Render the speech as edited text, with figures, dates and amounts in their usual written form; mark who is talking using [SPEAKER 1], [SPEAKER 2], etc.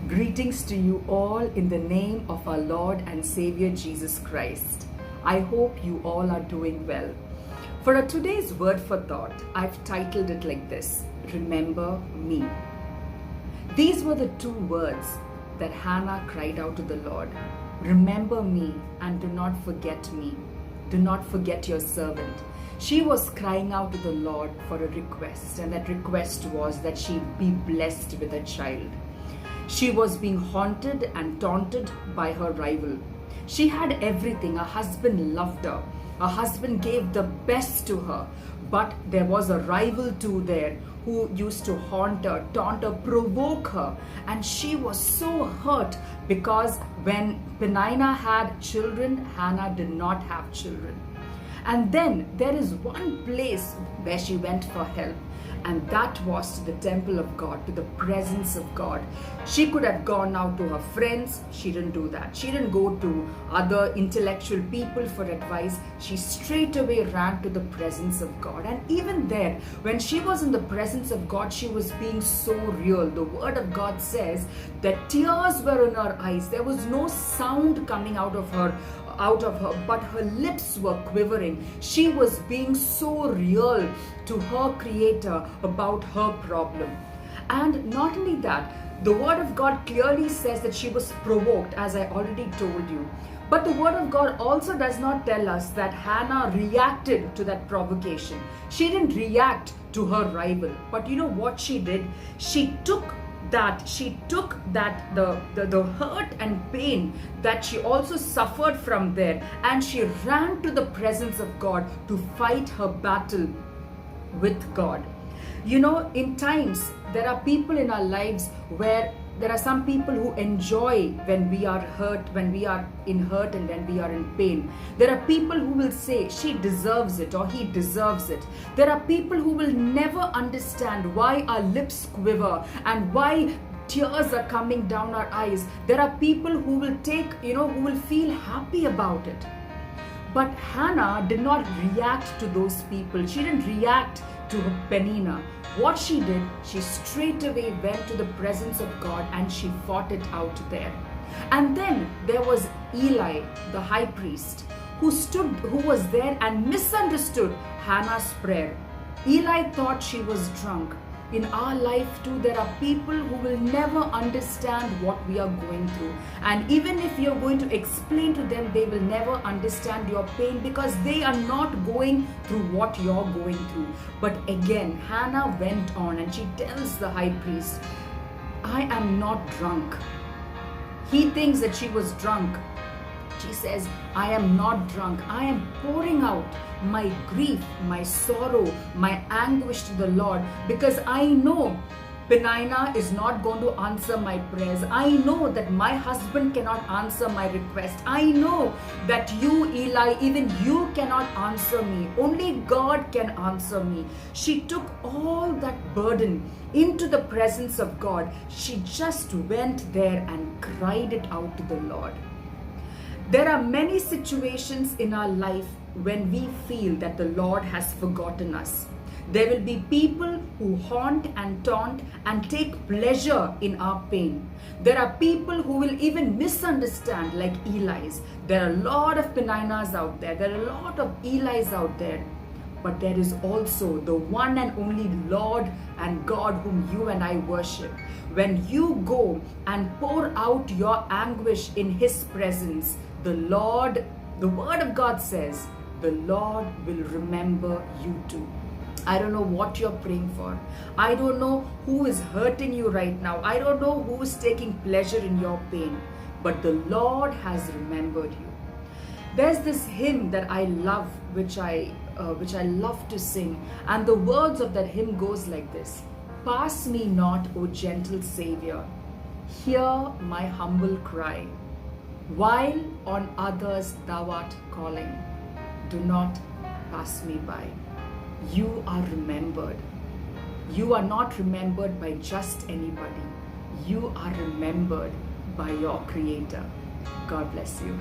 [SPEAKER 1] Greetings to you all in the name of our Lord and Savior Jesus Christ. I hope you all are doing well. For today's word for thought, I've titled it like this: Remember me. These were the two words that Hannah cried out to the Lord. Remember me and do not forget me. Do not forget your servant. She was crying out to the Lord for a request, and that request was that she be blessed with a child. She was being haunted and taunted by her rival. She had everything. Her husband loved her. Her husband gave the best to her. But there was a rival too there who used to haunt her, taunt her, provoke her. And she was so hurt because when Peninnah had children, Hannah did not have children. And then there is one place where she went for help, and that was to the temple of God, to the presence of God. She could have gone out to her friends. She didn't do that. She didn't go to other intellectual people for advice. She straight away ran to the presence of God. And even there, when she was in the presence of God, she was being so real. The word of God says that tears were in her eyes. There was no sound coming out of her, but her lips were quivering. She was being so real to her Creator about her problem. And not only that, the word of God clearly says that she was provoked, as I already told you. But the word of God also does not tell us that Hannah reacted to that provocation. She didn't react to her rival. But you know what she did? She took the hurt and pain that she also suffered from there, and she ran to the presence of God to fight her battle with God. You know, in times there are people in our lives where there are some people who enjoy when we are hurt, when we are in hurt and when we are in pain. There are people who will say she deserves it or he deserves it. There are people who will never understand why our lips quiver and why tears are coming down our eyes. There are people who will who will feel happy about it. But Hannah did not react to those people. She didn't react to Peninnah. What she did, she straight away went to the presence of God and she fought it out there. And then there was Eli, the high priest, who was there and misunderstood Hannah's prayer. Eli thought she was drunk. In our life too, there are people who will never understand what we are going through. And even if you're going to explain to them, they will never understand your pain because they are not going through what you're going through. But again, Hannah went on and she tells the high priest, I am not drunk. He thinks that she was drunk. She says, I am not drunk. I am pouring out my grief, my sorrow, my anguish to the Lord because I know Peninnah is not going to answer my prayers. I know that my husband cannot answer my request. I know that you, Eli, even you cannot answer me. Only God can answer me. She took all that burden into the presence of God. She just went there and cried it out to the Lord. There are many situations in our life when we feel that the Lord has forgotten us. There will be people who haunt and taunt and take pleasure in our pain. There are people who will even misunderstand, like Eli's. There are a lot of Peninnahs out there. There are a lot of Eli's out there. But there is also the one and only Lord and God whom you and I worship. When you go and pour out your anguish in His presence, the Word of God says, the Lord will remember you too. I don't know what you're praying for. I don't know who is hurting you right now. I don't know who is taking pleasure in your pain. But the Lord has remembered you. There's this hymn that I love, which I love to sing. And the words of that hymn goes like this: Pass me not, O gentle Savior. Hear my humble cry. While on others thou art calling, do not pass me by. You are remembered. You are not remembered by just anybody. You are remembered by your Creator. God bless you.